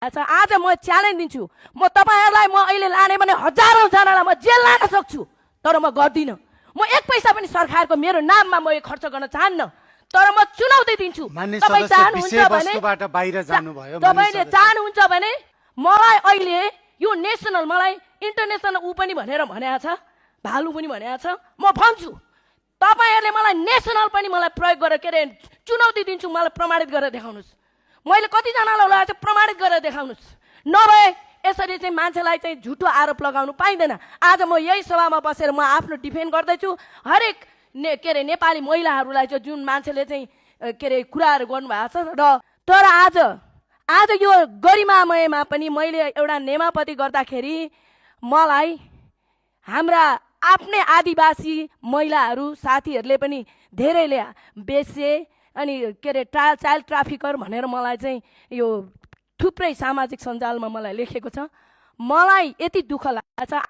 आज म च्यालेन्ज दिन्छु, म तपाईहरुलाई म अहिले लाने भने हजारौं जनालाई म जेल लान सक्छु, तर म गर्दिन। म एक पैसा पनि सरकारको मेरो नाममा म खर्च गर्न चाहन्न, तर म चुनौती दिन्छु। तपाई चाहनुहुन्छ भने वस्तुबाट बाहिर जानुभयो। तपाईले चाहनुहुन्छ भने मलाई अहिले यो नेशनल मलाई इन्टरनेशनल उ पनि भनेर भनेको छ, भालु पनि भनेको छ। म भन्छु तपाईहरुले मलाई नेशनल पनि मलाई प्रयोग गरेर के रे चुनौती दिन्छु, मलाई प्रमाणित गरेर देखाउनुस्। मैले कति जनालाई लगाएको छ प्रमाणित गरेर देखाउनुस्। नभए यसरी चाहिँ मान्छेलाई चाहिँ झुटो आरोप लगाउनु पाइँदैन। आज म यही सभामा बसेर म आफ्नो डिफेन्ड गर्दै छु। हरेक के रे नेपाली महिलाहरूलाई चाहिँ जुन मान्छेले चाहिँ के रे कुराहरू गर्नुभएको छ र तर आज यो गरिमामयमा पनि मैले एउटा नेमापति गर्दाखेरि मलाई हाम्रा आफ्नै आदिवासी महिलाहरू साथीहरूले पनि धेरैले बेचे अनि के रे चाइल्ड ट्राफिकर भनेर मलाई चाहिँ यो थुप्रै सामाजिक सञ्जालमा मलाई लेखेको छ। मलाई यति दुःख लागेको छ।